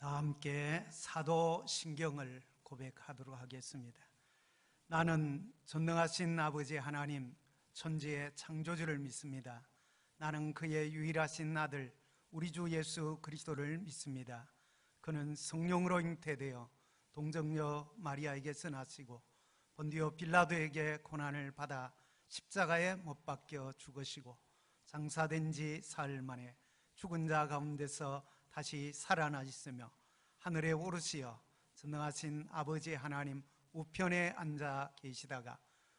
다 함께 사도신경을 고백하도록 하겠습니다. 나는 전능하신 아버지 하나님 천지의 창조주를 믿습니다. 나는 그의 유일하신 아들 우리 주 예수 그리스도를 믿습니다. 그는 성령으로 잉태되어 동정녀 마리아에게서 나시고 본디오 빌라도에게 고난을 받아 십자가에 못 박혀 죽으시고 장사된 지 사흘 만에 죽은 자 가운데서 다시 살아나셨으며 하늘에 오르시어 전능하신 아버지 하나님 우편에 앉아 계시다가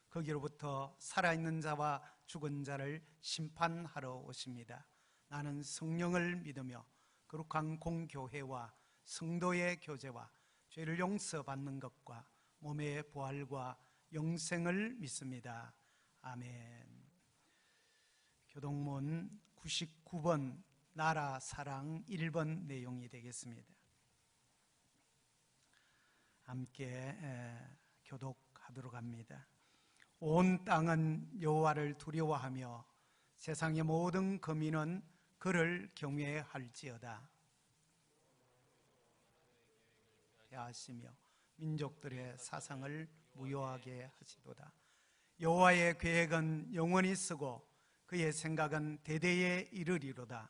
거기로부터 살아있는 자와 죽은 자를 심판하러 오십니다. 나는 성령을 믿으며 거룩한 공교회와 성도의 교제와 죄를 용서받는 것과 몸의 부활과 영생을 믿습니다. 아멘. 교동문 99번 나라 사랑 1번 내용이 되겠습니다. 함께 교독하도록 합니다. 온 땅은 여호와를 두려워하며 세상의 모든 거민은 그를 경외할지어다. 하시며 민족들의 사상을 무효하게 하시도다. 여호와의 계획은 영원히 쓰고 그의 생각은 대대에 이르리로다.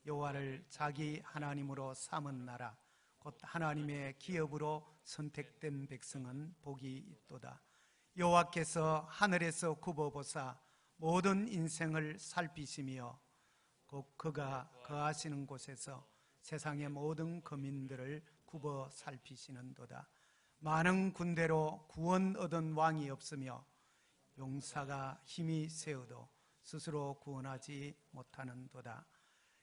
여호와를 자기 하나님으로 삼은 나라 곧 하나님의 기업으로 선택된 백성은 복이 있도다. 여호와께서 하늘에서 굽어보사 모든 인생을 살피시며 곧 그가 거하시는 곳에서 세상의 모든 거민들을 굽어 살피시는도다. 많은 군대로 구원 얻은 왕이 없으며 용사가 힘이 세어도 스스로 구원하지 못하는도다.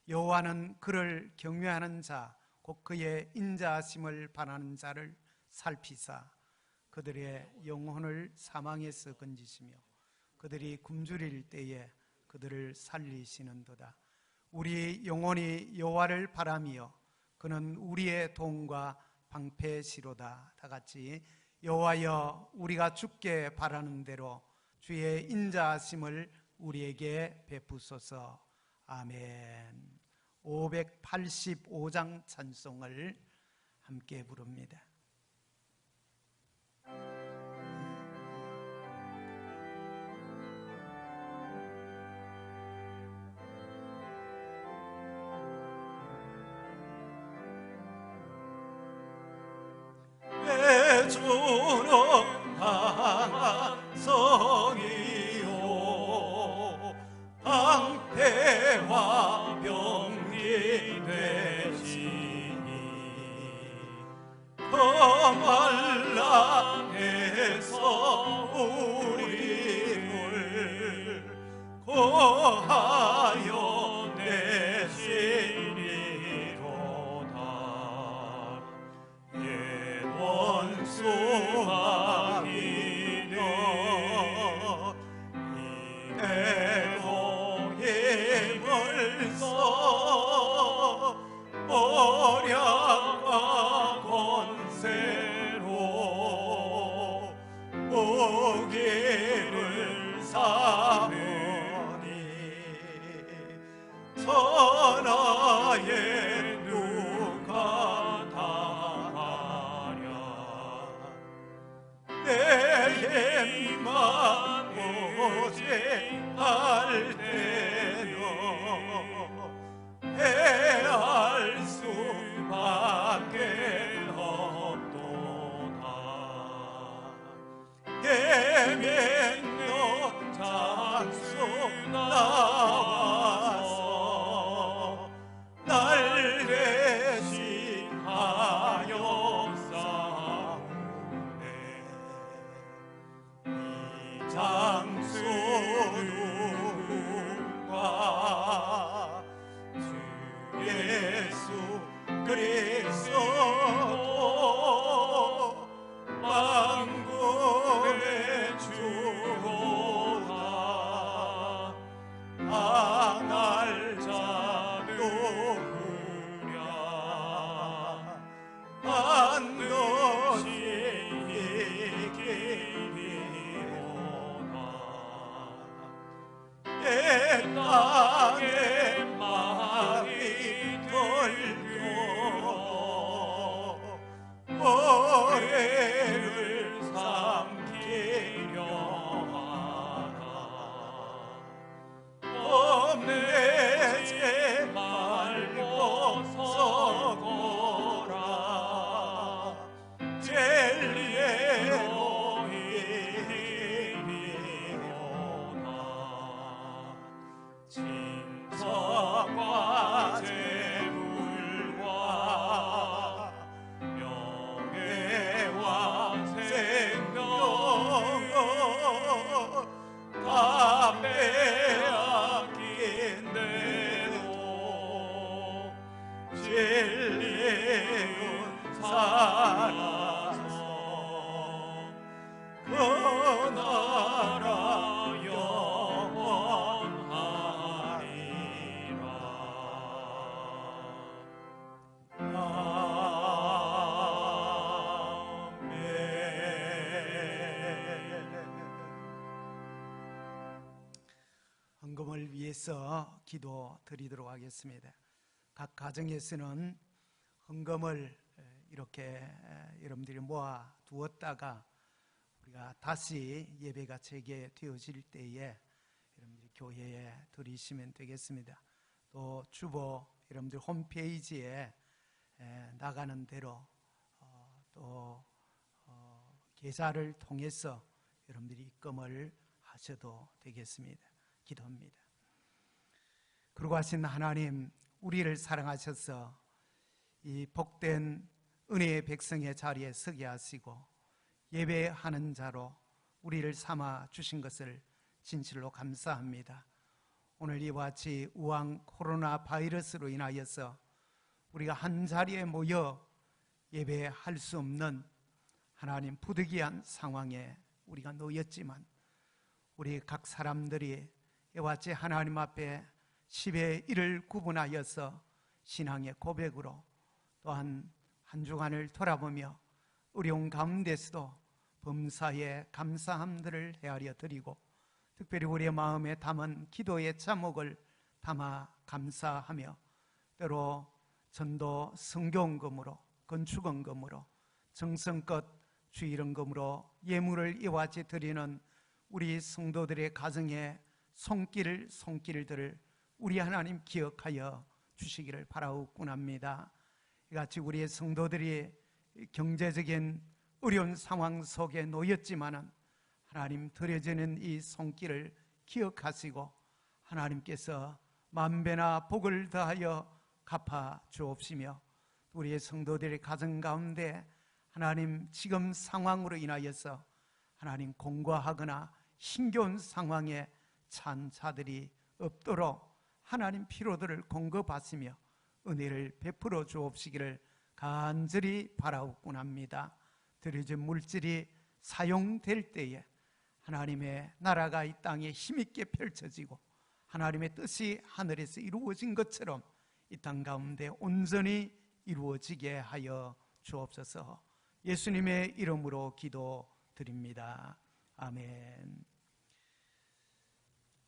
여호와는 그를 경외하는 자 곧 그의 인자하심을 바라는 자를 살피사 그들의 영혼을 사망에서 건지시며 그들이 굶주릴 때에 그들을 살리시는도다. 우리 영혼이 여호와를 바라며 그는 우리의 도움과 방패시로다. 다 같이 여호와여 우리가 주께 바라는 대로 주의 인자하심을 우리에게 베푸소서. 아멘. 585장 찬송을 함께 부릅니다. 내 주는 강한 성이요 방패와 병기 되시니 험한랑에서 우리를 고하여 내시리로다. 옛 원수와 기는 이대로 힘을 써 모략과 권세로 무기를 삼으니 천하에 누가 당하랴. 내 힘만 오직 할 때는 해할 수밖에 없도다. 계명로 장수 나와서 날 대신하여 싸우네. 이 장수 누구와 주 예수 그리스도 만국의 주로다. 당할 자 누구랴. 반드시 이기리로다. 내 땅에 말이 돌고 아끼려 하나 봄내 제 말고 서거라 젤리에로 이리로다 진서과 재물과 명예와 생명을 다 빼앗긴데도 진리는 살아서 그 나라 헌금을 위해서 기도 드리도록 하겠습니다. 각 가정에서는 헌금을 이렇게 여러분들이 모아 두었다가 우리가 다시 예배가 재개되어질 때에 여러분들이 교회에 드리시면 되겠습니다. 또 주보 여러분들 홈페이지에 나가는 대로 또 계좌를 통해서 여러분들이 입금을 하셔도 되겠습니다. 기도합니다. 그러고 하신 하나님, 우리를 사랑하셔서 이 복된 은혜의 백성의 자리에 서게 하시고 예배하는 자로 우리를 삼아 주신 것을 진실로 감사합니다. 오늘 이와 같이 우한 코로나 바이러스로 인하여서 우리가 한 자리에 모여 예배할 수 없는 하나님 부득이한 상황에 우리가 놓였지만 우리 각 사람들이 이와 같이 하나님 앞에 10의 1을 구분하여서 신앙의 고백으로 또한 한 주간을 돌아보며 어려운 가운데서도 범사에 감사함들을 헤아려 드리고 특별히 우리의 마음에 담은 기도의 자목을 담아 감사하며 때로 전도 성교원금으로 건축원금으로 정성껏 주일원금으로 예물을 이와 같이 드리는 우리 성도들의 가정에 손길들을 우리 하나님 기억하여 주시기를 바라옵군합니다. 이같이 우리의 성도들이 경제적인 어려운 상황 속에 놓였지만은 하나님 드려지는 이 손길을 기억하시고 하나님께서 만배나 복을 더하여 갚아 주옵시며 우리의 성도들의 가정 가운데 하나님 지금 상황으로 인하여서 하나님 공고하거나 힘겨운 상황에 찬 자들이 없도록 하나님 피로들을 공급하시며 은혜를 베풀어 주옵시기를 간절히 바라옵곤합니다. 드려진 물질이 사용될 때에 하나님의 나라가 이 땅에 힘있게 펼쳐지고 하나님의 뜻이 하늘에서 이루어진 것처럼 이 땅 가운데 온전히 이루어지게 하여 주옵소서. 예수님의 이름으로 기도드립니다. 아멘.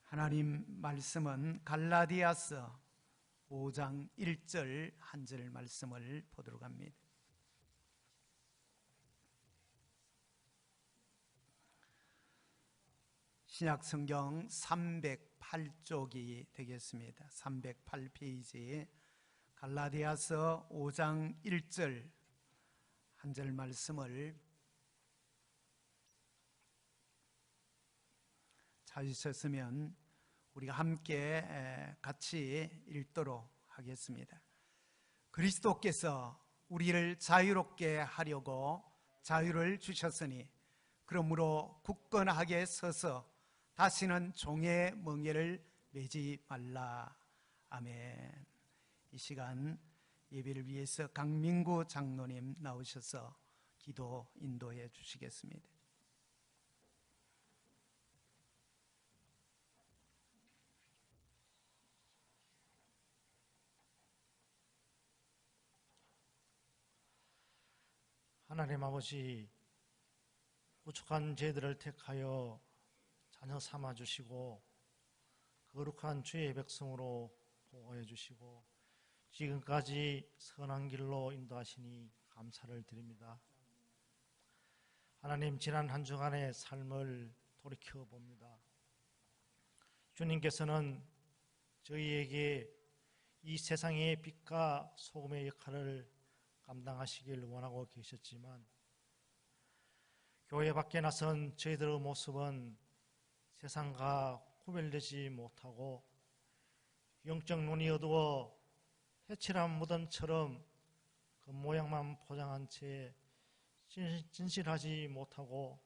하나님 말씀은 갈라디아서 5장 1절 한 절 말씀을 보도록 합니다. 신약성경 308쪽이 되겠습니다. 308페이지 갈라디아서 5장 1절 한 절 말씀을 찾으셨으면 우리가 함께 같이 읽도록 하겠습니다. 그리스도께서 우리를 자유롭게 하려고 자유를 주셨으니 그러므로 굳건하게 서서 다시는 종의 멍에를 매지 말라. 아멘. 이 시간 예배를 위해서 강민구 장로님 나오셔서 기도 인도해 주시겠습니다. 하나님 아버지, 우축한 죄들을 택하여 자녀 삼아 주시고 거룩한 주의 백성으로 보호해 주시고 지금까지 선한 길로 인도하시니 감사를 드립니다. 하나님, 지난 한 주간의 삶을 돌이켜 봅니다. 주님께서는 저희에게 이 세상의 빛과 소금의 역할을 감당하시길 원하고 계셨지만, 교회 밖에 나선 저희들의 모습은 세상과 구별되지 못하고 영적 눈이 어두워 해칠한 무덤처럼 그 모양만 포장한 채 진실하지 못하고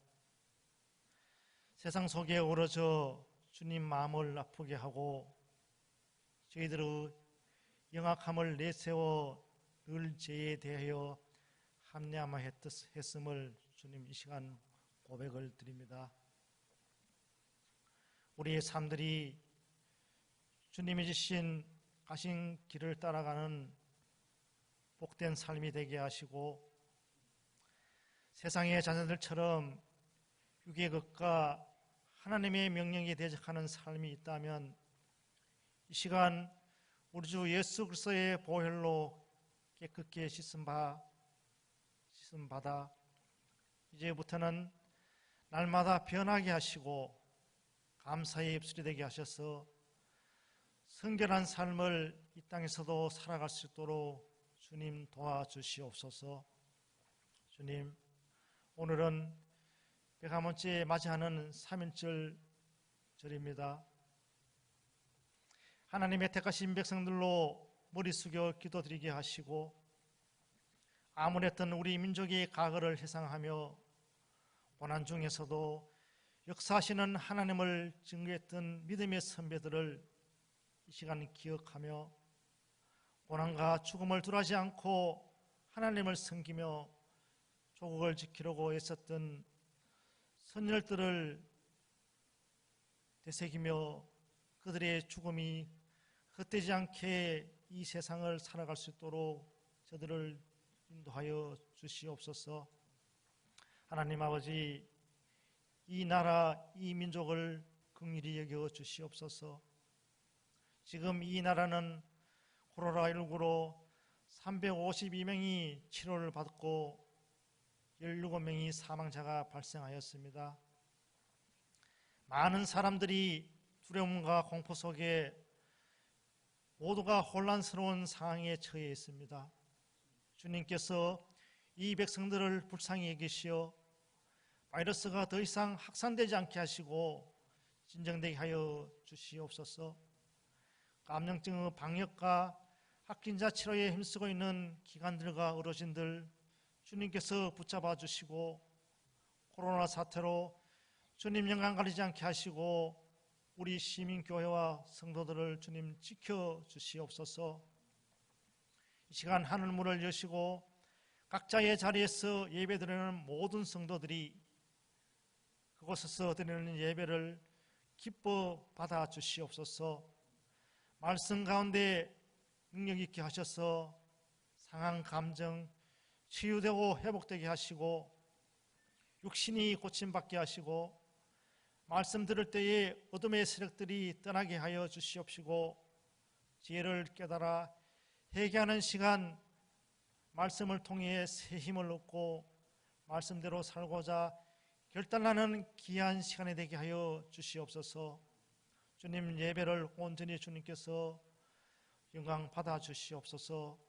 세상 속에 어우러져 주님 마음을 아프게 하고 저희들의 영악함을 내세워 늘 죄에 대하여 합리화했음을 주님 이 시간 고백을 드립니다. 우리의 삶들이 주님이 주신 가신 길을 따라가는 복된 삶이 되게 하시고, 세상의 자녀들처럼 육의 것과 하나님의 명령에 대적하는 삶이 있다면 이 시간 우리 주 예수 그리스도의 보혈로 깨끗게 씻음 받아 이제부터는 날마다 변하게 하시고 감사의 입술이 되게 하셔서 성결한 삶을 이 땅에서도 살아갈 수 있도록 주님 도와주시옵소서. 주님, 오늘은 101번째 맞이하는 3일절 절입니다. 하나님의 택하신 백성들로 머리 숙여 기도드리게 하시고, 암울했던 우리 민족의 과거를 회상하며 고난 중에서도 역사하시는 하나님을 증거했던 믿음의 선배들을 이 시간 기억하며 고난과 죽음을 둔하지 않고 하나님을 섬기며 조국을 지키려고 애썼던 선열들을 되새기며 그들의 죽음이 헛되지 않게 이 세상을 살아갈 수 있도록 저들을 인도하여 주시옵소서. 하나님 아버지, 이 나라, 이 민족을 긍휼히 여겨 주시옵소서. 지금 이 나라는 코로나19로 352명이 치료를 받고 17명이 사망자가 발생하였습니다. 많은 사람들이 두려움과 공포 속에 모두가 혼란스러운 상황에 처해 있습니다. 주님께서 이 백성들을 불쌍히 여기시어 바이러스가 더 이상 확산되지 않게 하시고 진정되게 하여 주시옵소서. 감염증의 방역과 확진자 치료에 힘쓰고 있는 기관들과 어르신들 주님께서 붙잡아 주시고 코로나 사태로 주님 영광 가리지 않게 하시고 우리 시민교회와 성도들을 주님 지켜 주시옵소서. 이 시간 하늘문을 여시고 각자의 자리에서 예배드리는 모든 성도들이 그곳에서 드리는 예배를 기뻐 받아 주시옵소서. 말씀 가운데 능력 있게 하셔서 상한 감정 치유되고 회복되게 하시고 육신이 고침받게 하시고 말씀 들을 때에 어둠의 세력들이 떠나게 하여 주시옵시고 지혜를 깨달아 회개하는 시간, 말씀을 통해 새 힘을 얻고 말씀대로 살고자 결단하는 귀한 시간이 되게 하여 주시옵소서. 주님 예배를 온전히 주님께서 영광 받아 주시옵소서.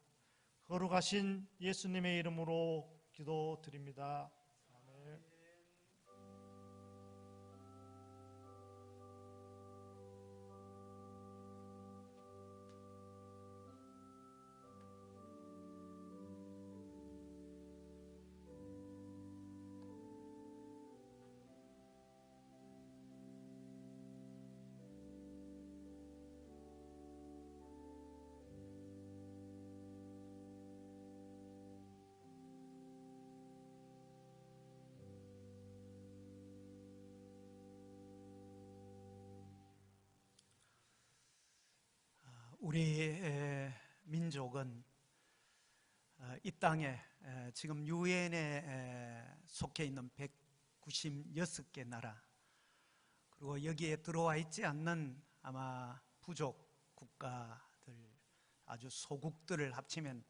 거룩하신 예수님의 이름으로 기도드립니다. 아멘. 우리 민족은 이 땅에 지금 유엔에 속해 있는 196개 나라, 그리고 여기에 들어와 있지 않는 아마 부족 국가들, 아주 소국들을 합치면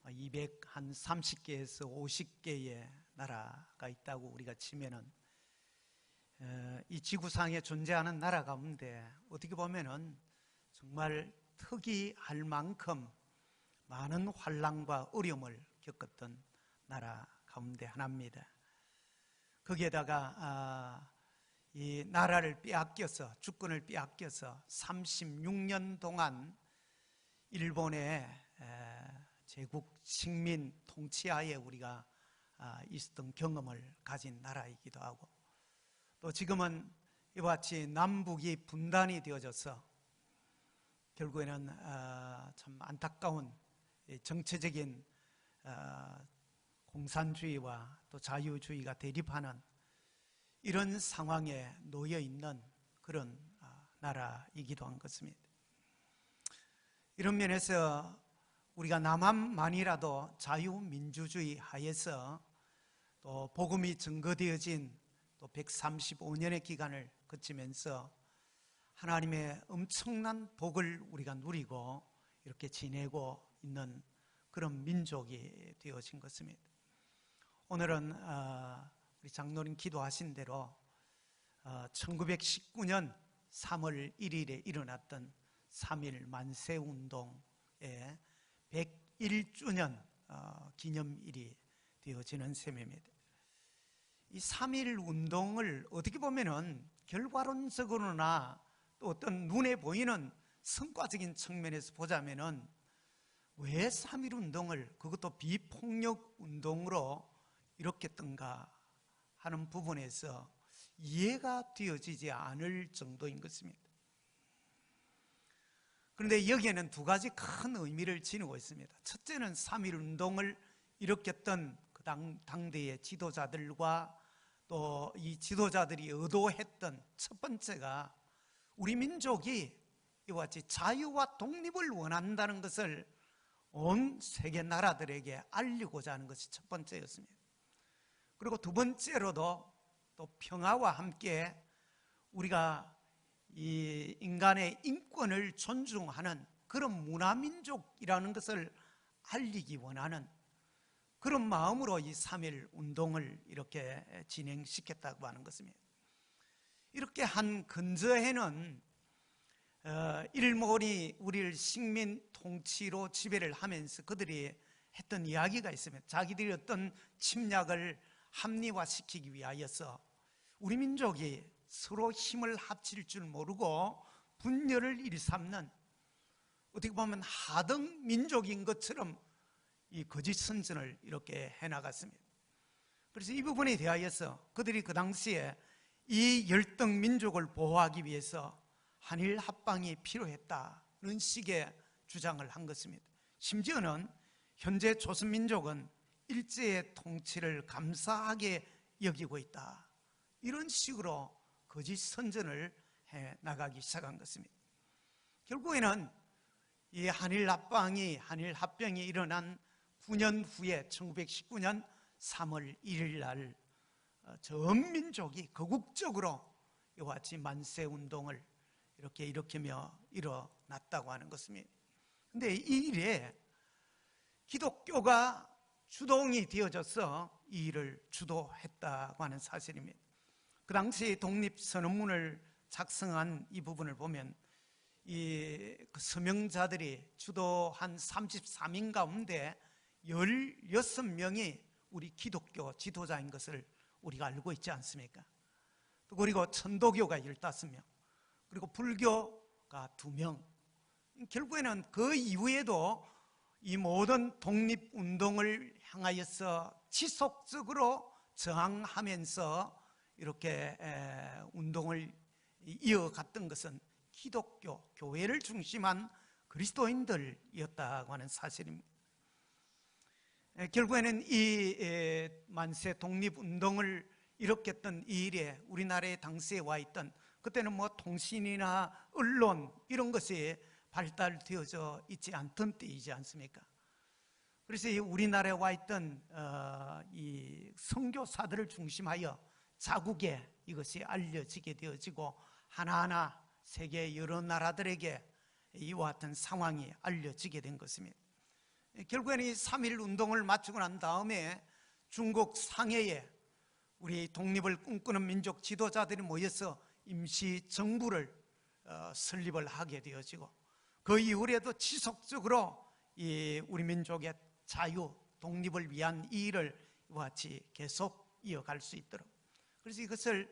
230개에서 50개의 나라가 있다고 우리가 치면은 이 지구상에 존재하는 나라 가운데 어떻게 보면은 정말 특이할 만큼 많은 환난과 어려움을 겪었던 나라 가운데 하나입니다. 거기에다가 이 나라를 빼앗겨서, 주권을 빼앗겨서 36년 동안 일본의 제국 식민 통치하에 우리가 있었던 경험을 가진 나라이기도 하고, 또 지금은 이와 같이 남북이 분단이 되어져서 결국에는 참 안타까운 정체적인 공산주의와 또 자유주의가 대립하는 이런 상황에 놓여 있는 그런 나라이기도 한 것입니다. 이런 면에서 우리가 남한만이라도 자유민주주의 하에서 또 복음이 증거되어진 또 135년의 기간을 거치면서 하나님의 엄청난 복을 우리가 누리고 이렇게 지내고 있는 그런 민족이 되어진 것입니다. 오늘은 우리 장로님 기도하신 대로 1919년 3월 1일에 일어났던 3.1 만세운동의 101주년 기념일이 되어지는 셈입니다. 이 3.1 운동을 어떻게 보면은 결과론적으로나 또 어떤 눈에 보이는 성과적인 측면에서 보자면은 왜 3.1 운동을, 그것도 비폭력 운동으로 일으켰던가 하는 부분에서 이해가 되어지지 않을 정도인 것입니다. 그런데 여기에는 두 가지 큰 의미를 지니고 있습니다. 첫째는 3.1 운동을 일으켰던 그 당대의 지도자들과 또 이 지도자들이 의도했던 첫 번째가 우리 민족이 이와 같이 자유와 독립을 원한다는 것을 온 세계 나라들에게 알리고자 하는 것이 첫 번째였습니다. 그리고 두 번째로도 또 평화와 함께 우리가 이 인간의 인권을 존중하는 그런 문화민족이라는 것을 알리기 원하는 그런 마음으로 이 3.1 운동을 이렇게 진행시켰다고 하는 것입니다. 이렇게 한 근저에는 일본이 우리를 식민 통치로 지배를 하면서 그들이 했던 이야기가 있습니다. 자기들이 어떤 침략을 합리화시키기 위하여서 우리 민족이 서로 힘을 합칠 줄 모르고 분열을 일삼는, 어떻게 보면 하등 민족인 것처럼 이 거짓 선전을 이렇게 해나갔습니다. 그래서 이 부분에 대하여서 그들이 그 당시에 이 열등 민족을 보호하기 위해서 한일 합방이 필요했다는 식의 주장을 한 것입니다. 심지어는 현재 조선민족은 일제의 통치를 감사하게 여기고 있다, 이런 식으로 거짓 선전을 해 나가기 시작한 것입니다. 결국에는 이 한일 합병이 일어난 9년 후에 1919년 3월 1일 날 전 민족이 거국적으로 이와 같이 만세운동을 이렇게 일으키며 일어났다고 하는 것입니다. 그런데 이 일에 기독교가 주동이 되어져서 이 일을 주도했다고 하는 사실입니다. 그 당시 독립선언문을 작성한 이 부분을 보면 그 서명자들이 주도한 33인 가운데 16명이 우리 기독교 지도자인 것을 우리가 알고 있지 않습니까? 그리고 천도교가 15명, 그리고 불교가 2명. 결국에는 그 이후에도 이 모든 독립운동을 향하여서 지속적으로 저항하면서 이렇게 운동을 이어갔던 것은 기독교, 교회를 중심한 그리스도인들이었다고 하는 사실입니다. 결국에는 이 만세 독립운동을 일으켰던 이 일에 우리나라에 당시에 와 있던, 그때는 뭐 통신이나 언론 이런 것이 발달되어져 있지 않던 때이지 않습니까? 그래서 이 우리나라에 와 있던 이 선교사들을 중심하여 자국에 이것이 알려지게 되어지고 하나하나 세계 여러 나라들에게 이와 같은 상황이 알려지게 된 것입니다. 결국에는 이 3.1 운동을 마치고 난 다음에 중국 상해에 우리 독립을 꿈꾸는 민족 지도자들이 모여서 임시 정부를 설립을 하게 되어지고, 그 이후에도 지속적으로 이 우리 민족의 자유, 독립을 위한 이 일을 이와 같이 계속 이어갈 수 있도록, 그래서 이것을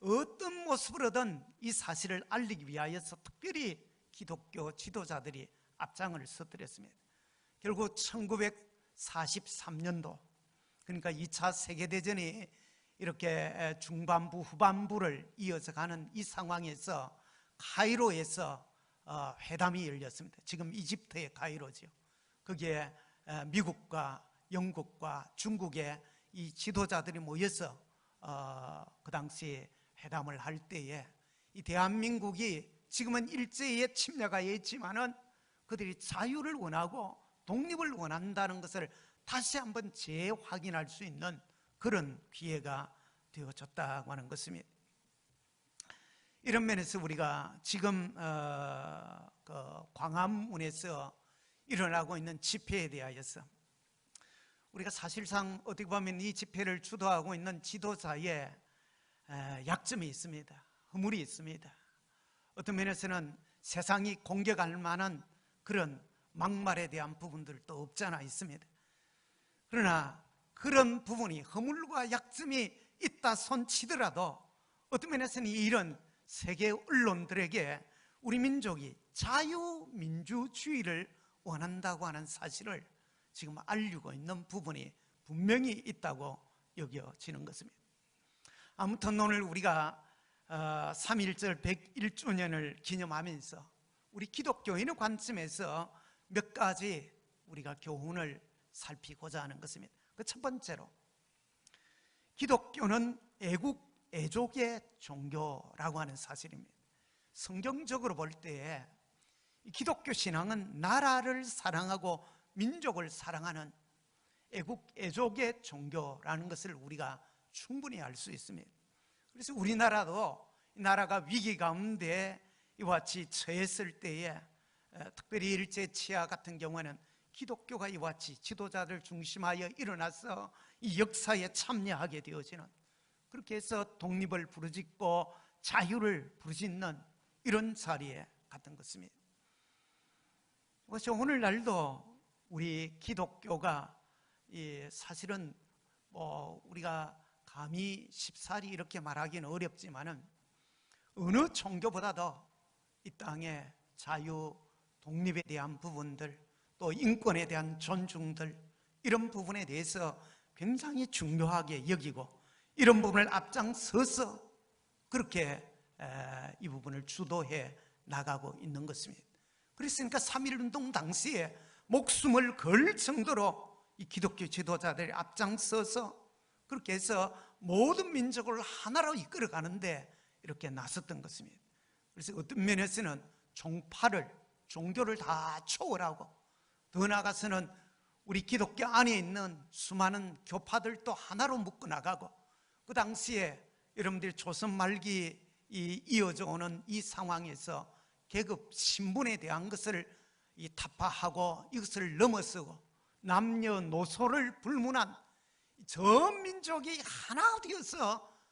어떤 모습으로든 이 사실을 알리기 위하여서 특별히 기독교 지도자들이 앞장을 서드렸습니다. 결국 1943년도, 그러니까 2차 세계대전이 이렇게 중반부 후반부를 이어서 가는 이 상황에서 카이로에서 회담이 열렸습니다. 지금 이집트의 카이로죠. 거기에 미국과 영국과 중국의 이 지도자들이 모여서 그 당시 회담을 할 때에 이 대한민국이 지금은 일제에 침략하여 있지만은 그들이 자유를 원하고 독립을 원한다는 것을 다시 한번 재확인할 수 있는 그런 기회가 되어졌다고 하는 것입니다. 이런 면에서 우리가 지금 그 광화문에서 일어나고 있는 집회에 대하여서 우리가 사실상 어떻게 보면 이 집회를 주도하고 있는 지도자의 약점이 있습니다. 허물이 있습니다. 어떤 면에서는 세상이 공격할 만한 그런 막말에 대한 부분들도 없잖아 있습니다. 그러나 그런 부분이, 허물과 약점이 있다 손치더라도 어떤 면에서는 이런 세계 언론들에게 우리 민족이 자유민주주의를 원한다고 하는 사실을 지금 알리고 있는 부분이 분명히 있다고 여겨지는 것입니다. 아무튼 오늘 우리가 3.1절 101주년을 기념하면서 우리 기독교인의 관점에서 몇 가지 우리가 교훈을 살피고자 하는 것입니다. 그 첫 번째로, 기독교는 애국, 애족의 종교라고 하는 사실입니다. 성경적으로 볼 때 기독교 신앙은 나라를 사랑하고 민족을 사랑하는 애국, 애족의 종교라는 것을 우리가 충분히 알 수 있습니다. 그래서 우리나라도 나라가 위기 가운데 이와 같이 처했을 때에, 특별히 일제 치하 같은 경우에는 기독교가 이와 같이 지도자들 중심하여 일어나서 이 역사에 참여하게 되어지는, 그렇게 해서 독립을 부르짖고 자유를 부르짖는 이런 자리에 갔던 것입니다. 그래서 오늘날도 우리 기독교가 사실은 우리가 감히 쉽사리 이렇게 말하기는 어렵지만은 어느 종교보다도 이 땅의 자유, 독립에 대한 부분들, 또 인권에 대한 존중들, 이런 부분에 대해서 굉장히 중요하게 여기고 이런 부분을 앞장서서 그렇게 이 부분을 주도해 나가고 있는 것입니다. 그랬으니까 3.1운동 당시에 목숨을 걸 정도로 이 기독교 지도자들이 앞장서서 그렇게 해서 모든 민족을 하나로 이끌어가는데 이렇게 나섰던 것입니다. 그래서 어떤 면에서는 종교를 다 초월하고, 더 나아가서는 우리 기독교 안에 있는 수많은 교파들도 하나로 묶어나가고, 그 당시에 여러분들이 조선 말기 이어져 오는 이 상황에서 계급, 신분에 대한 것을 타파하고 이것을 넘어서고 남녀노소를 불문한 전 민족이 하나 되어서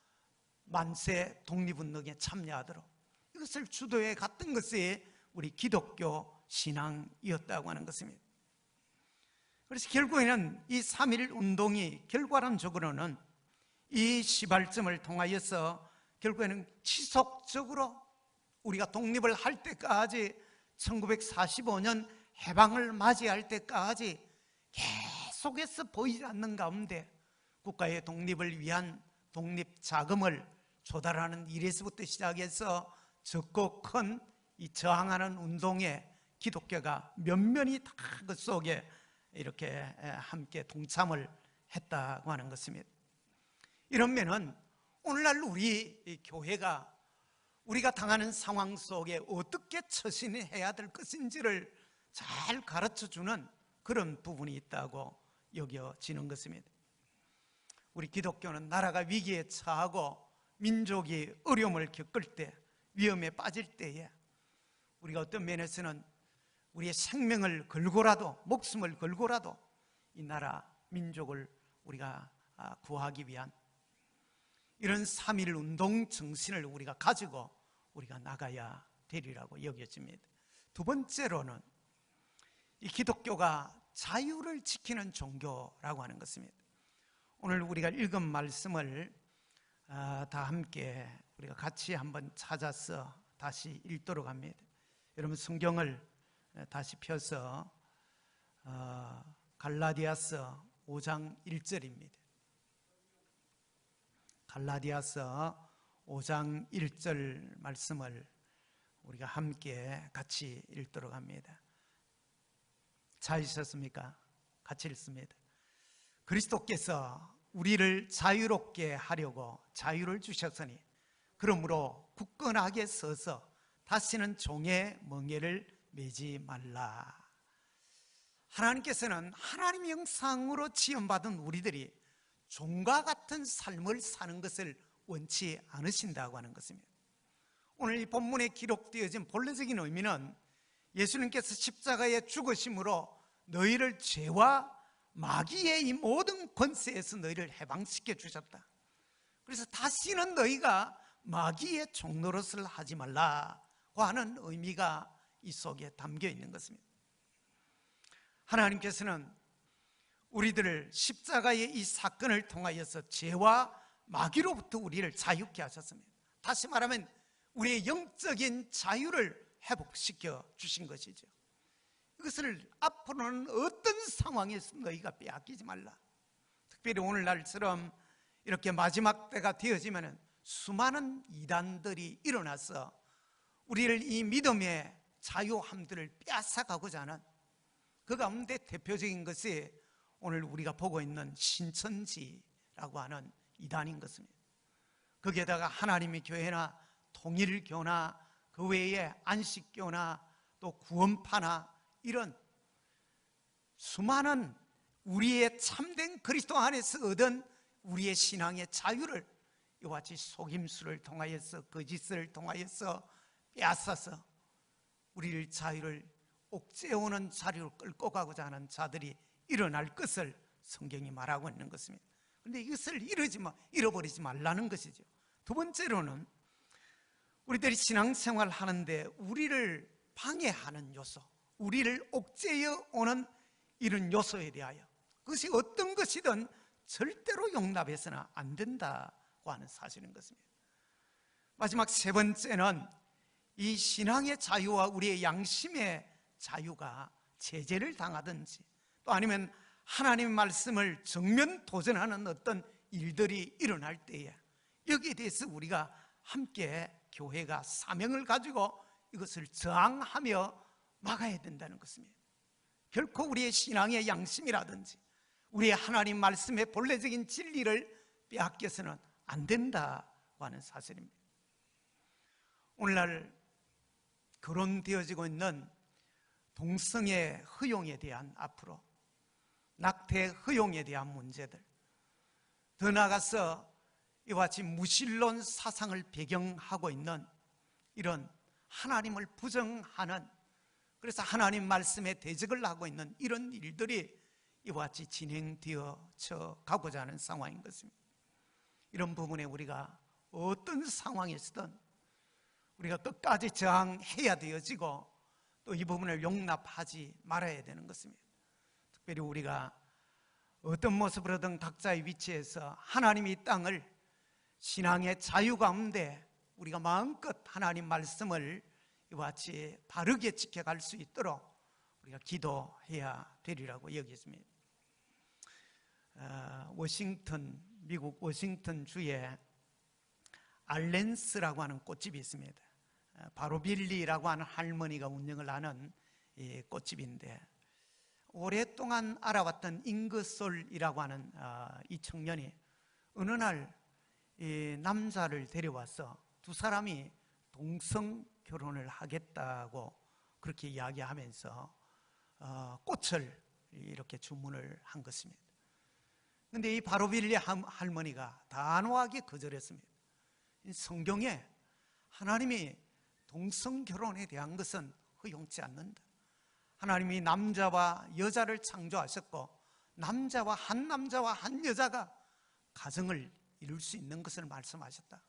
만세 독립운동에 참여하도록 이것을 주도해 갔던 것이 우리 기독교 신앙이었다고 하는 것입니다. 그래서 결국에는 이 3.1 운동이 결과론적으로는 이 시발점을 통하여서 결국에는 지속적으로 우리가 독립을 할 때까지 1945년 해방을 맞이할 때까지 계속해서 보이지 않는 가운데 국가의 독립을 위한 독립 자금을 조달하는 일에서부터 시작해서 적고 큰 이 저항하는 운동에 기독교가 면면이 다 그 속에 이렇게 함께 동참을 했다고 하는 것입니다. 이런 면은 오늘날 우리 교회가 우리가 당하는 상황 속에 어떻게 처신해야 될 것인지를 잘 가르쳐주는 그런 부분이 있다고 여겨지는 것입니다. 우리 기독교는 나라가 위기에 처하고 민족이 어려움을 겪을 때, 위험에 빠질 때에 우리가 어떤 면에서는 우리의 생명을 걸고라도, 목숨을 걸고라도 이 나라, 민족을 우리가 구하기 위한 이런 3.1 운동 정신을 우리가 가지고 우리가 나가야 되리라고 여겨집니다. 두 번째로는 이 기독교가 자유를 지키는 종교라고 하는 것입니다. 오늘 우리가 읽은 말씀을 다 함께 우리가 같이 한번 찾아서 다시 읽도록 합니다. 여러분 성경을 다시 펴서 갈라디아서 5장 1절입니다. 갈라디아서 5장 1절 말씀을 우리가 함께 같이 읽도록 합니다. 찾으셨습니까? 같이 읽습니다. 그리스도께서 우리를 자유롭게 하려고 자유를 주셨으니 그러므로 굳건하게 서서 다시는 종의 멍에를 매지 말라. 하나님께서는 하나님의 형상으로 지음받은 우리들이 종과 같은 삶을 사는 것을 원치 않으신다고 하는 것입니다. 오늘 이 본문에 기록되어진 본래적인 의미는 예수님께서 십자가에 죽으심으로 너희를 죄와 마귀의 이 모든 권세에서 너희를 해방시켜 주셨다. 그래서 다시는 너희가 마귀의 종노릇을 하지 말라고 하는 의미가 이 속에 담겨 있는 것입니다. 하나님께서는 우리들을 십자가의 이 사건을 통하여서 죄와 마귀로부터 우리를 자유케 하셨습니다. 다시 말하면 우리의 영적인 자유를 회복시켜 주신 것이죠. 이것을 앞으로는 어떤 상황에서 너희가 빼앗기지 말라. 특별히 오늘날처럼 이렇게 마지막 때가 되어지면 수많은 이단들이 일어나서 우리를 이 믿음의 자유함들을 빼앗아가고자 하는 그 가운데 대표적인 것이 오늘 우리가 보고 있는 신천지라고 하는 이단인 것입니다. 거기에다가 하나님의 교회나 통일교나 그 외에 안식교나 또 구원파나 이런 수많은 우리의 참된 그리스도 안에서 얻은 우리의 신앙의 자유를 이와 같이 속임수를 통하여서 거짓을 통하여서 빼앗아서 우리를 자유를 옥죄어오는 자리로 끌고 가고자 하는 자들이 일어날 것을 성경이 말하고 있는 것입니다. 그런데 이것을 잃어버리지 말라는 것이죠. 두 번째로는 우리들이 신앙생활 하는데 우리를 방해하는 요소, 우리를 옥죄어 오는 이런 요소에 대하여 그것이 어떤 것이든 절대로 용납해서는 안 된다고 하는 사실인 것입니다. 마지막 세 번째는 이 신앙의 자유와 우리의 양심의 자유가 제재를 당하든지 또 아니면 하나님의 말씀을 정면 도전하는 어떤 일들이 일어날 때에 여기에 대해서 우리가 함께 교회가 사명을 가지고 이것을 저항하며 막아야 된다는 것입니다. 결코 우리의 신앙의 양심이라든지 우리의 하나님 말씀의 본래적인 진리를 빼앗겨서는 안 된다고 하는 사실입니다. 오늘날 거론되어지고 있는 동성애 허용에 대한 앞으로 낙태 허용에 대한 문제들, 더 나아가서 이와 같이 무신론 사상을 배경하고 있는 이런 하나님을 부정하는, 그래서 하나님 말씀에 대적을 하고 있는 이런 일들이 이와 같이 진행되어져 가고자 하는 상황인 것입니다. 이런 부분에 우리가 어떤 상황에서든 우리가 끝까지 저항해야 되어지고 또 이 부분을 용납하지 말아야 되는 것입니다. 특별히 우리가 어떤 모습으로든 각자의 위치에서 하나님이 이 땅을 신앙의 자유 가운데 우리가 마음껏 하나님 말씀을 이와 같이 바르게 지켜갈 수 있도록 우리가 기도해야 되리라고 여기십니다. 미국 워싱턴 주에 알렌스라고 하는 꽃집이 있습니다. 바로빌리라고 하는 할머니가 운영을 하는 이 꽃집인데, 오랫동안 알아왔던 잉거솔이라고 하는 이 청년이 어느 날 이 남자를 데려와서 두 사람이 동성 결혼을 하겠다고 그렇게 이야기하면서 꽃을 이렇게 주문을 한 것입니다. 그런데 이 바로빌리 할머니가 단호하게 거절했습니다. 성경에 하나님이 동성 결혼에 대한 것은 허용치 않는다. 하나님이 남자와 여자를 창조하셨고 한 남자와 한 여자가 가정을 이룰 수 있는 것을 말씀하셨다.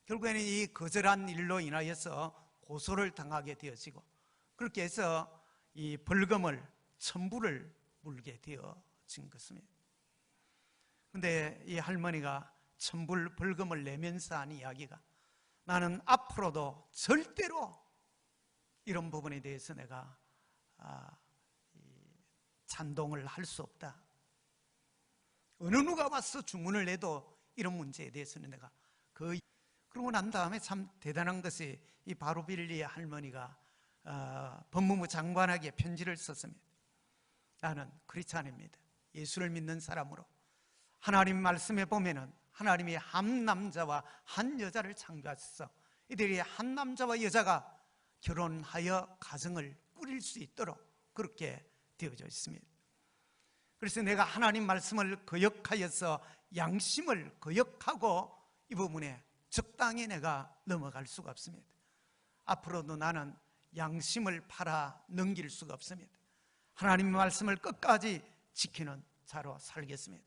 결국에는 이 거절한 일로 인하여서 고소를 당하게 되어지고, 그렇게 해서 이 벌금을 1000불을 물게 되어진 것입니다. 근데 이 할머니가 1000불 벌금을 내면서 한 이야기가, 나는 앞으로도 절대로 이런 부분에 대해서 내가 찬동을 할 수 없다. 어느 누가 와서 주문을 해도 이런 문제에 대해서는 내가 거의. 그러고 난 다음에 참 대단한 것이 이 바로빌리의 할머니가 법무부 장관에게 편지를 썼습니다. 나는 크리스찬입니다. 예수를 믿는 사람으로 하나님 말씀에 보면은 하나님이 한 남자와 한 여자를 창조하셔서 이들이 한 남자와 여자가 결혼하여 가정을 꾸릴 수 있도록 그렇게 되어져 있습니다. 그래서 내가 하나님 말씀을 거역하여서 양심을 거역하고 이 부분에 적당히 내가 넘어갈 수가 없습니다. 앞으로도 나는 양심을 팔아 넘길 수가 없습니다. 하나님의 말씀을 끝까지 지키는 자로 살겠습니다.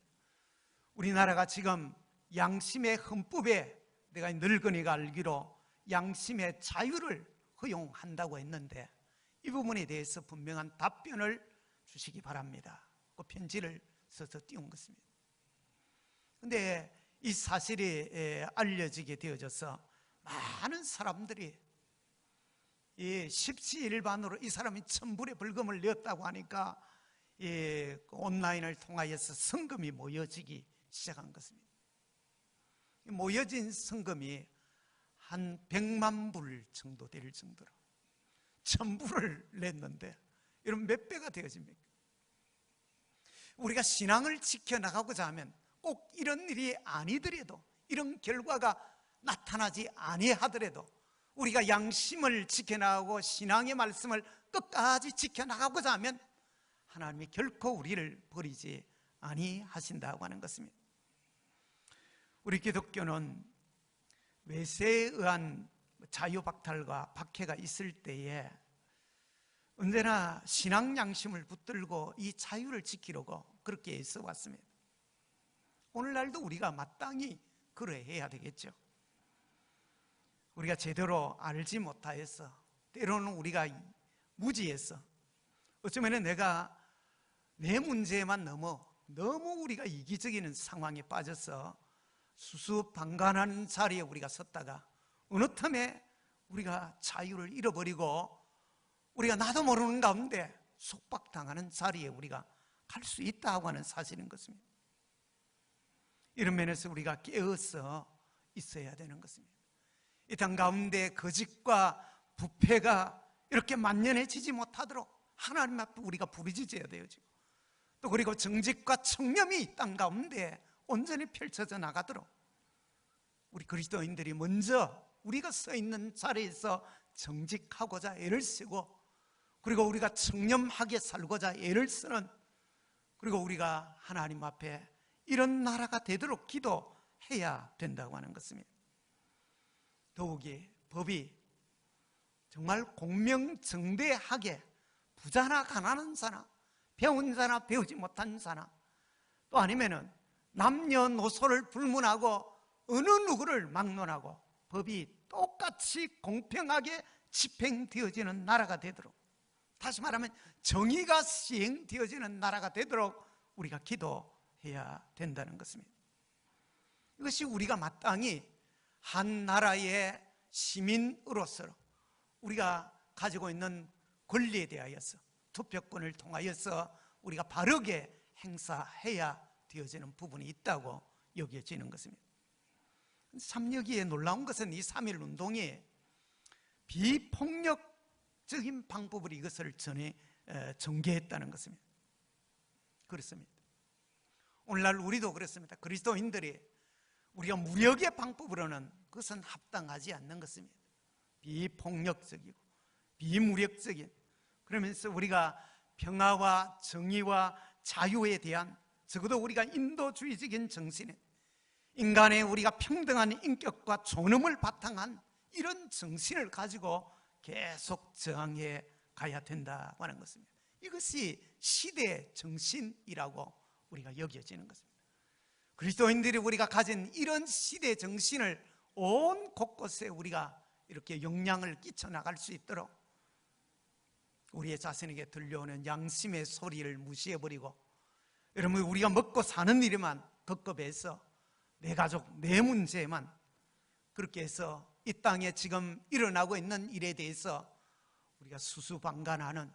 우리나라가 지금 양심의 헌법에 내가 늙은이가 알기로 양심의 자유를 허용한다고 했는데 이 부분에 대해서 분명한 답변을 주시기 바랍니다. 그 편지를 써서 띄운 것입니다. 그런데 이 사실이 알려지게 되어져서 많은 사람들이 이 십시일반으로 이 사람이 1000불의 벌금을 내었다고 하니까 온라인을 통하여서 성금이 모여지기 시작한 것입니다. 모여진 성금이 한 100만 불 정도 될 정도로 1000불을 냈는데 이런 몇 배가 되어집니까? 우리가 신앙을 지켜나가고자 하면 꼭 이런 일이 아니더라도, 이런 결과가 나타나지 아니하더라도 우리가 양심을 지켜나가고 신앙의 말씀을 끝까지 지켜나가고자 하면 하나님이 결코 우리를 버리지 아니하신다고 하는 것입니다. 우리 기독교는 외세에 의한 자유박탈과 박해가 있을 때에 언제나 신앙 양심을 붙들고 이 자유를 지키려고 그렇게 애써 왔습니다. 오늘날도 우리가 마땅히 그러해야 되겠죠. 우리가 제대로 알지 못하여서, 때로는 우리가 무지해서, 어쩌면 내가 내 문제에만 너무 우리가 이기적인 상황에 빠져서 수수방관하는 자리에 우리가 섰다가 어느 틈에 우리가 자유를 잃어버리고 우리가 나도 모르는 가운데 속박당하는 자리에 우리가 갈 수 있다고 하는 사실인 것입니다. 이런 면에서 우리가 깨어서 있어야 되는 것입니다. 이 땅 가운데 거짓과 부패가 이렇게 만연해지지 못하도록 하나님 앞에 우리가 부르짖어야 돼요. 지금 또 그리고 정직과 청렴이 이 땅 가운데 온전히 펼쳐져 나가도록 우리 그리스도인들이 먼저 우리가 서 있는 자리에서 정직하고자 애를 쓰고, 그리고 우리가 청렴하게 살고자 애를 쓰는, 그리고 우리가 하나님 앞에 이런 나라가 되도록 기도해야 된다고 하는 것입니다. 더욱이 법이 정말 공명정대하게 부자나 가난한 자나 배운 자나 배우지 못한 자나 또 아니면은 남녀노소를 불문하고 어느 누구를 막론하고 법이 똑같이 공평하게 집행되어지는 나라가 되도록, 다시 말하면 정의가 시행되어지는 나라가 되도록 우리가 기도해야 된다는 것입니다. 이것이 우리가 마땅히 한 나라의 시민으로서 우리가 가지고 있는 권리에 대하여서 투표권을 통하여서 우리가 바르게 행사해야 되어지는 부분이 있다고 여겨지는 것입니다. 참 여기에 놀라운 것은 이 3.1운동이 비폭력적인 방법으로 이것을 전개했다는 것입니다. 그렇습니다. 오늘날 우리도 그렇습니다. 그리스도인들이 우리가 무력의 방법으로는 그것은 합당하지 않는 것입니다. 비폭력적이고 비무력적인, 그러면서 우리가 평화와 정의와 자유에 대한, 적어도 우리가 인도주의적인 정신에 인간의 우리가 평등한 인격과 존엄을 바탕한 이런 정신을 가지고 계속 저항해 가야 된다고 하는 것입니다. 이것이 시대의 정신이라고 우리가 여겨지는 것입니다. 그리스도인들이 우리가 가진 이런 시대 정신을 온 곳곳에 우리가 이렇게 영향을 끼쳐 나갈 수 있도록 우리의 자신에게 들려오는 양심의 소리를 무시해버리고, 여러분, 우리가 먹고 사는 일에만 급급해서 내 가족, 내 문제만 그렇게 해서 이 땅에 지금 일어나고 있는 일에 대해서 우리가 수수방관하는,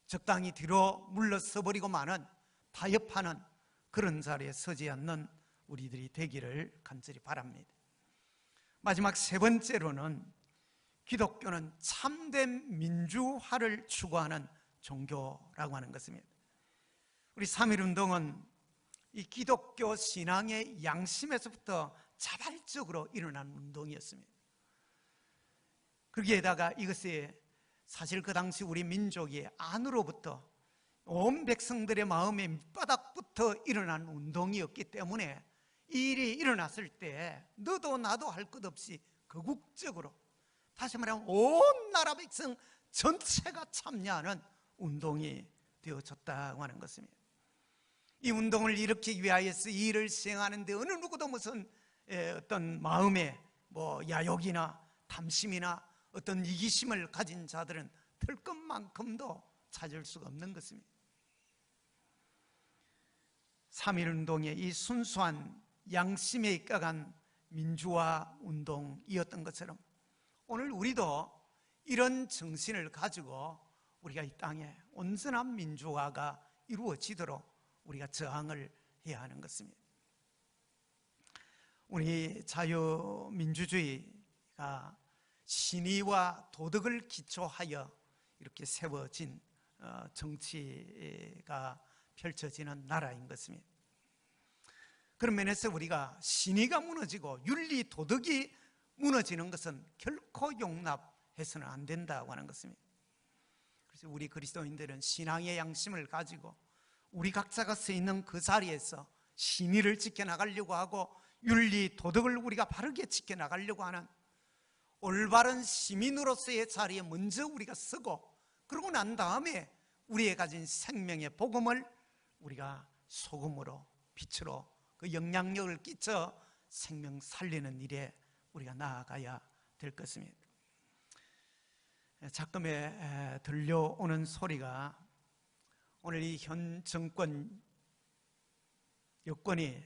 적당히 뒤로 물러서 버리고 마는, 타협하는 그런 자리에 서지 않는 우리들이 되기를 간절히 바랍니다. 마지막 세 번째로는 기독교는 참된 민주화를 추구하는 종교라고 하는 것입니다. 우리 3.1운동은 이 기독교 신앙의 양심에서부터 자발적으로 일어난 운동이었습니다. 거기에다가 이것이 사실 그 당시 우리 민족이 안으로부터 온 백성들의 마음의 밑바닥부터 일어난 운동이었기 때문에 이 일이 일어났을 때 너도 나도 할 것 없이 거국적으로, 다시 말하면 온 나라 백성 전체가 참여하는 운동이 되어졌다고 하는 것입니다. 이 운동을 일으키기 위하여서 이 일을 시행하는데 어느 누구도 무슨 어떤 마음의 야욕이나 탐심이나 어떤 이기심을 가진 자들은 들 것만큼도 찾을 수가 없는 것입니다. 3.1운동의 이 순수한 양심에 입각한 민주화 운동이었던 것처럼 오늘 우리도 이런 정신을 가지고 우리가 이 땅에 온전한 민주화가 이루어지도록 우리가 저항을 해야 하는 것입니다. 우리 자유민주주의가 신의와 도덕을 기초하여 이렇게 세워진 정치가 펼쳐지는 나라인 것입니다. 그런 면에서 우리가 신의가 무너지고 윤리 도덕이 무너지는 것은 결코 용납해서는 안 된다고 하는 것입니다. 그래서 우리 그리스도인들은 신앙의 양심을 가지고 우리 각자가 서 있는 그 자리에서 신의를 지켜나가려고 하고 윤리 도덕을 우리가 바르게 지켜나가려고 하는 올바른 시민으로서의 자리에 먼저 우리가 서고, 그러고 난 다음에 우리의 가진 생명의 복음을 우리가 소금으로 빛으로 그 영향력을 끼쳐 생명 살리는 일에 우리가 나아가야 될 것입니다. 작금에 들려오는 소리가 오늘 이 현 정권 여권이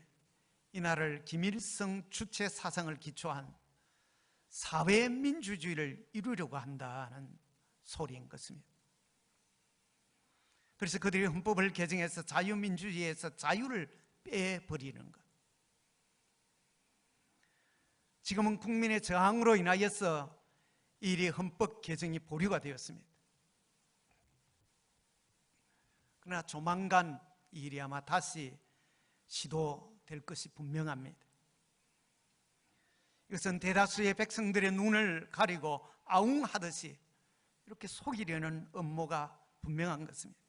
이 나라를 김일성 주체 사상을 기초한 사회민주주의를 이루려고 한다는 소리인 것입니다. 그래서 그들이 헌법을 개정해서 자유민주주의에서 자유를 빼버리는 것. 지금은 국민의 저항으로 인하여서 이 일이 헌법 개정이 보류가 되었습니다. 그러나 조만간 이 일이 아마 다시 시도될 것이 분명합니다. 이것은 대다수의 백성들의 눈을 가리고 아웅하듯이 이렇게 속이려는 음모가 분명한 것입니다.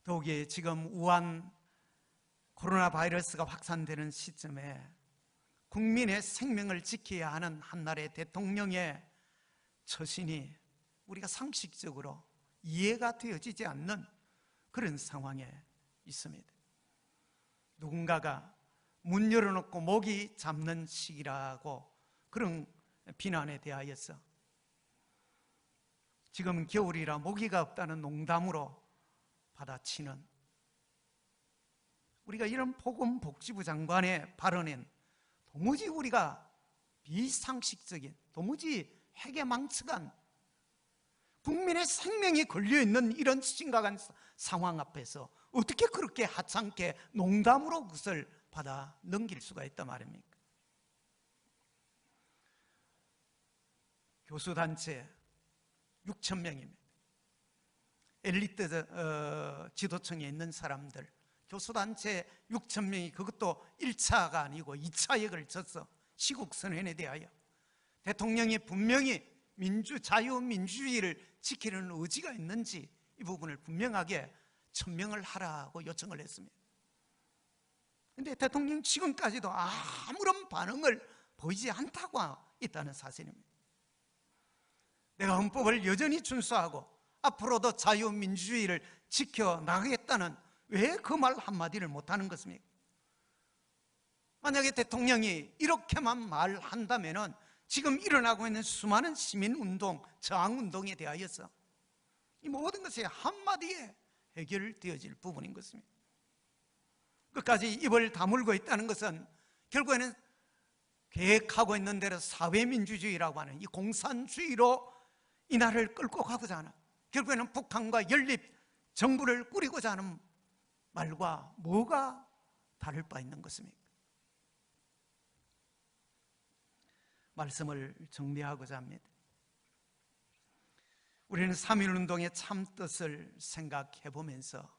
더욱이 지금 우한 코로나 바이러스가 확산되는 시점에 국민의 생명을 지켜야 하는 한나라의 대통령의 처신이 우리가 상식적으로 이해가 되어지지 않는 그런 상황에 있습니다. 누군가가 문 열어놓고 모기 잡는 시기라고 그런 비난에 대하여서 지금 겨울이라 모기가 없다는 농담으로 받아치는, 우리가 이런 보건복지부 장관의 발언엔 도무지 우리가 비상식적인, 도무지 회개망측한, 국민의 생명이 걸려있는 이런 심각한 상황 앞에서 어떻게 그렇게 하찮게 농담으로 그것을 받아 넘길 수가 있단 말입니까? 교수단체 6,000명입니다. 엘리트 지도층에 있는 사람들, 교수단체 6,000명이 그것도 1차가 아니고 2차에 걸쳐서 시국선언에 대하여 대통령이 분명히 자유민주주의를 지키는 의지가 있는지 이 부분을 분명하게 천명을 하라고 요청을 했습니다. 그런데 대통령 지금까지도 아무런 반응을 보이지 않다고 있다는 사실입니다. 내가 헌법을 여전히 준수하고 앞으로도 자유민주주의를 지켜나가겠다는 왜 그 말 한마디를 못하는 것입니까? 만약에 대통령이 이렇게만 말한다면 지금 일어나고 있는 수많은 시민운동, 저항운동에 대하여서 이 모든 것이 한마디에 해결되어질 부분인 것입니다. 끝까지 입을 다물고 있다는 것은 결국에는 계획하고 있는 대로 사회민주주의라고 하는 이 공산주의로 이 나라를 끌고 가고자 하는, 결국에는 북한과 연립 정부를 꾸리고자 하는 말과 뭐가 다를 바 있는 것입니까? 말씀을 정리하고자 합니다. 우리는 3.1운동의 참 뜻을 생각해 보면서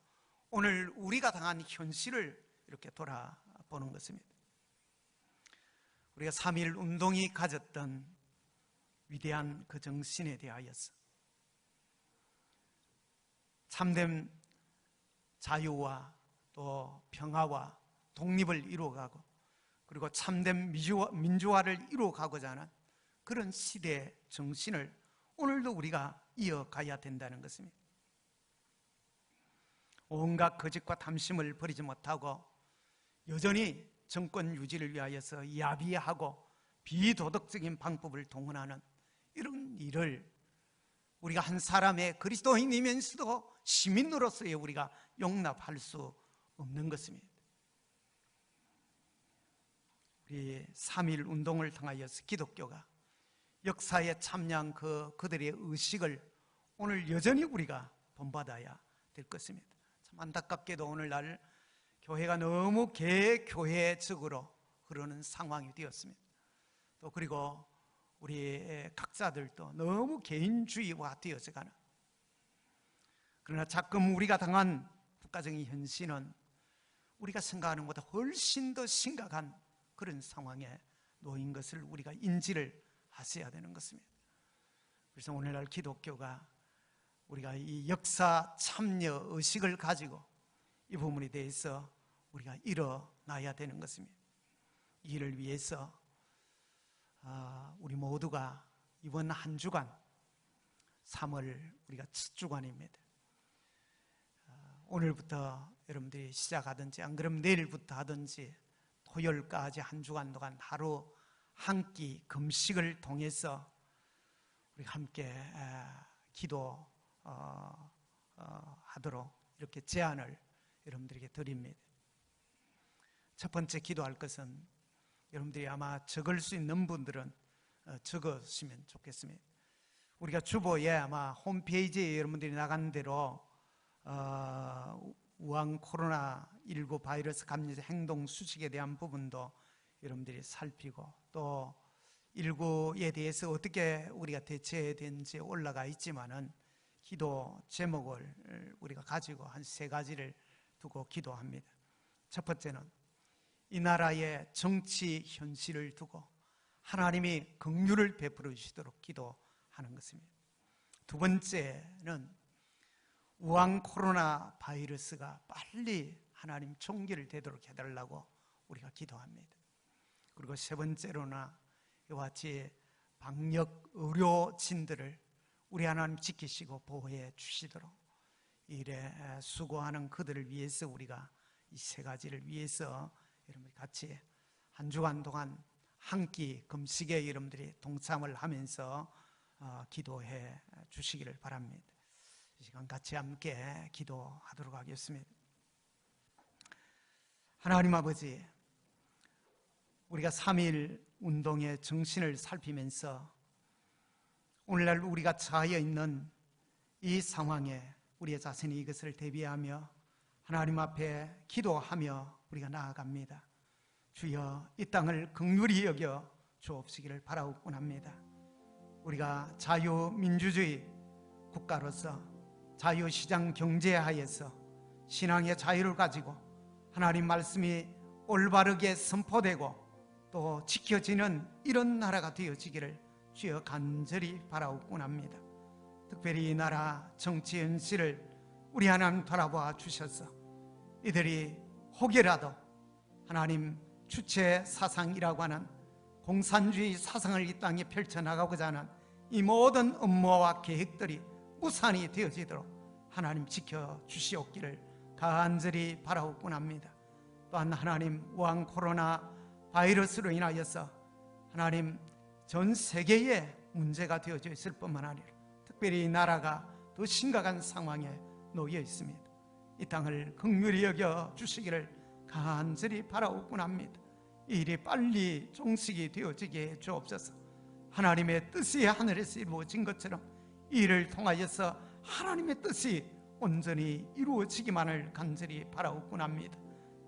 오늘 우리가 당한 현실을 이렇게 돌아보는 것입니다. 우리가 3.1운동이 가졌던 위대한 그 정신에 대하여서 참된 자유와 또 평화와 독립을 이루어가고, 그리고 참된 민주화를 이루어가고자 하는 그런 시대의 정신을 오늘도 우리가 이어가야 된다는 것입니다. 온갖 거짓과 탐심을 버리지 못하고 여전히 정권 유지를 위하여서 야비하고 비도덕적인 방법을 동원하는 이런 일을 우리가 한 사람의 그리스도인이면서도 시민으로서의 우리가 용납할 수 없는 것입니다. 우리 3.1 운동을 통하여서 기독교가 역사에 참여한 그들의 의식을 오늘 여전히 우리가 본받아야 될 것입니다. 참 안타깝게도 오늘날 교회가 너무 개교회적으로 흐르는 상황이 되었습니다. 또 그리고 우리 각자들도 너무 개인주의화 되어져 가는, 그러나 자금 우리가 당한 국가적인 현실은 우리가 생각하는 것보다 훨씬 더 심각한 그런 상황에 놓인 것을 우리가 인지를 하셔야 되는 것입니다. 그래서 오늘날 기독교가 우리가 이 역사 참여 의식을 가지고 이 부분에 대해서 우리가 일어나야 되는 것입니다. 이 일을 위해서 우리 모두가 이번 한 주간 3월 우리가 첫 주간입니다. 오늘부터 여러분들이 시작하든지 안 그러면 내일부터 하든지 토요일까지 한 주간 동안 하루 한 끼 금식을 통해서 우리 함께 기도하도록 이렇게 제안을 여러분들에게 드립니다. 첫 번째 기도할 것은 여러분들이 아마 적을 수 있는 분들은 적으시면 좋겠습니다. 우리가 주보에 아마 홈페이지에 여러분들이 나간 대로 우한 코로나19 바이러스 감염 행동 수칙에 대한 부분도 여러분들이 살피고, 또 19에 대해서 어떻게 우리가 대처해야 되는지 올라가 있지만은 기도 제목을 우리가 가지고 한 3가지를 두고 기도합니다. 첫 번째는 이 나라의 정치 현실을 두고 하나님이 긍휼을 베풀어 주시도록 기도하는 것입니다. 두 번째는 우한 코로나 바이러스가 빨리 하나님 총기를 되도록 해달라고 우리가 기도합니다. 그리고 세 번째로나 이와 같이 방역 의료진들을 우리 하나님 지키시고 보호해 주시도록 이 일에 수고하는 그들을 위해서 우리가 이 3가지를 위해서 여러분들이 같이 한 주간 동안 한 끼 금식에 여러분들이 동참을 하면서 기도해 주시기를 바랍니다. 이 시간 같이 함께 기도하도록 하겠습니다. 하나님 아버지, 우리가 3.1 운동의 정신을 살피면서 오늘날 우리가 처해 있는 이 상황에 우리의 자신이 이것을 대비하며 하나님 앞에 기도하며 우리가 나아갑니다. 주여, 이 땅을 긍휼히 여겨 주옵시기를 바라옵곤 합니다. 우리가 자유민주주의 국가로서 자유시장 경제하에서 신앙의 자유를 가지고 하나님 말씀이 올바르게 선포되고 또 지켜지는 이런 나라가 되어지기를 주여 간절히 바라옵곤 합니다. 특별히 이 나라 정치 현실을 우리 하나님 돌아보아 주셔서 이들이 혹여라도 하나님 주체 사상이라고 하는 공산주의 사상을 이 땅에 펼쳐나가고자 하는 이 모든 음모와 계획들이 무산이 되어지도록 하나님 지켜주시옵기를 간절히 바라옵곤 합니다. 또한 하나님, 우한 코로나 바이러스로 인하여서 하나님 전 세계에 문제가 되어져 있을 뿐만 아니라 특별히 이 나라가 더 심각한 상황에 놓여 있습니다. 이 땅을 긍휼히 여겨 주시기를 간절히 바라옵곤 합니다. 이 일이 빨리 종식이 되어지게 해 주옵소서. 하나님의 뜻이 하늘에서 이루어진 것처럼 이 일을 통하여서 하나님의 뜻이 온전히 이루어지기만을 간절히 바라옵곤 합니다.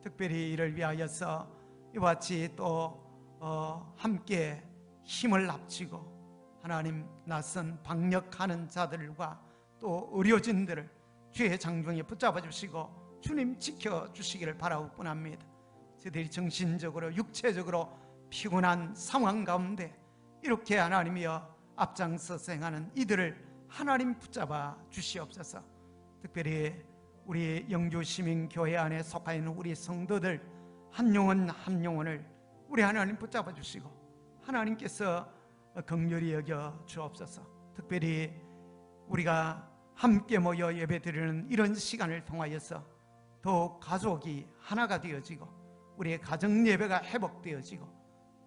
특별히 이를 위하여서 이와 같이 또 함께 힘을 합치고 하나님 낯선 방역하는 자들과 또 의료진들을 주의 장중에 붙잡아 주시고 주님 지켜주시기를 바라옵곤 합니다. 저들이 정신적으로 육체적으로 피곤한 상황 가운데 이렇게 하나님이여 앞장서서 행하는 이들을 하나님 붙잡아 주시옵소서. 특별히 우리 영주시민교회 안에 속하여 있는 우리 성도들 한 영혼 한 영혼을 우리 하나님 붙잡아 주시고 하나님께서 긍휼히 여겨 주옵소서. 특별히 우리가 함께 모여 예배드리는 이런 시간을 통하여서 더욱 가족이 하나가 되어지고 우리의 가정 예배가 회복되어지고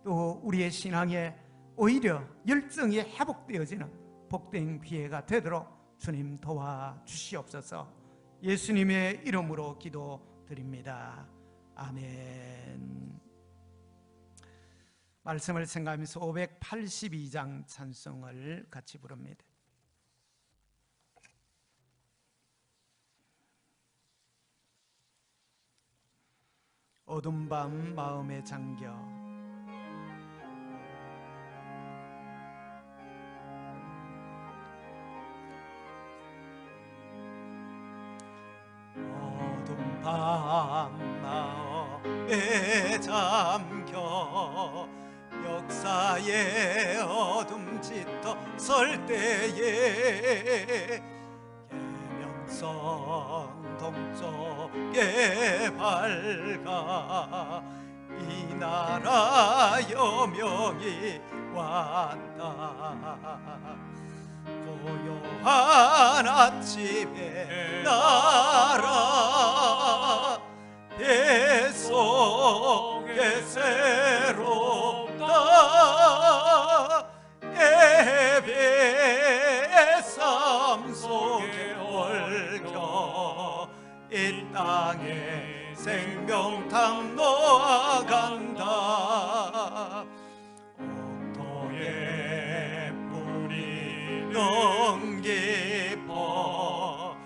또 우리의 신앙에 오히려 열정이 회복되어지는 복된 기회가 되도록 주님 도와주시옵소서. 예수님의 이름으로 기도드립니다. 아멘. 말씀을 생각하면서 582장 찬송을 같이 부릅니다. 어둠 밤 마음에 잠겨 어둠 밤 마음에 잠겨 역사의 어둠 짙어 설 때에 계명성 동쪽에 밝아 이 나라 여명이 왔다. 고요한 아침에 나라 뱃속에 새롭다. 예배의 삶 속에 얽혀 이 땅에 생명탕 놓아간다. 옥토의 뿌리 영 깊어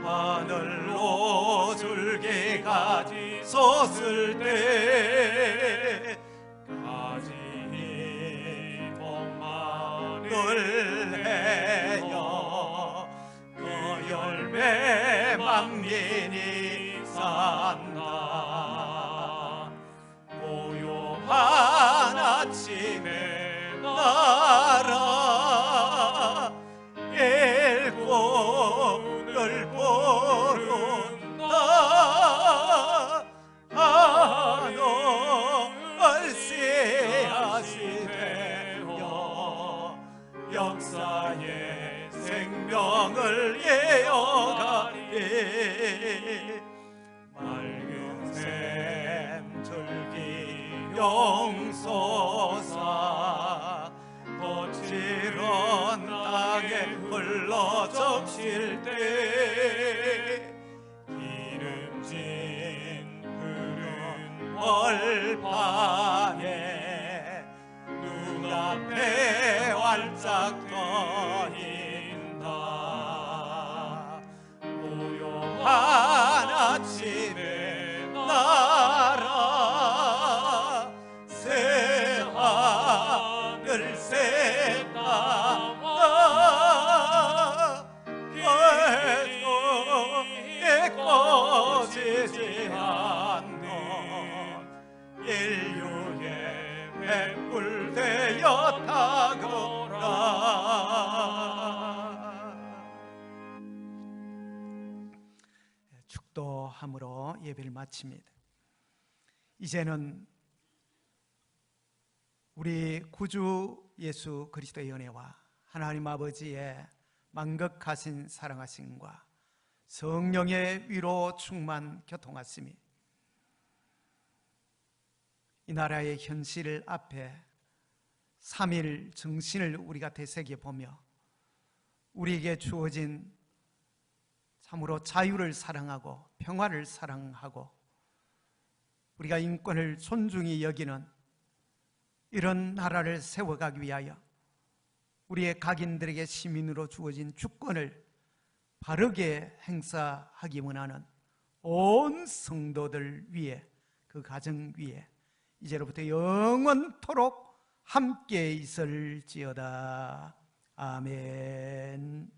하늘로 줄기까지 솟을 때 가지니 복만을 해요. 그 열매 만민이 산다. 고요한 아침에 나라 일꾼을 부른다. 하늘 씨앗이 되어 역사의 생명을 이어가리. 맑은 샘 줄기 용솟아 거칠은 땅에 흘러 적실 때 기름진 푸른 월판에 눈앞에 활짝 떠인다. 고요한 아침에 나라 새 하늘 새 땅 계속에 꺼지지 않는 인류의 횃불 되어 타거라. 축도함으로 예배를 마칩니다. 이제는 우리 구주 예수 그리스도의 은혜와 하나님 아버지의 만극하신 사랑하심과 성령의 위로 충만 교통하심이 이 나라의 현실 앞에 3일 정신을 우리가 되새겨보며 우리에게 주어진 참으로 자유를 사랑하고 평화를 사랑하고 우리가 인권을 존중히 여기는 이런 나라를 세워가기 위하여 우리의 각인들에게 시민으로 주어진 주권을 바르게 행사하기 원하는 온 성도들 위에, 그 가정 위에 이제로부터 영원토록 함께 있을지어다. 아멘.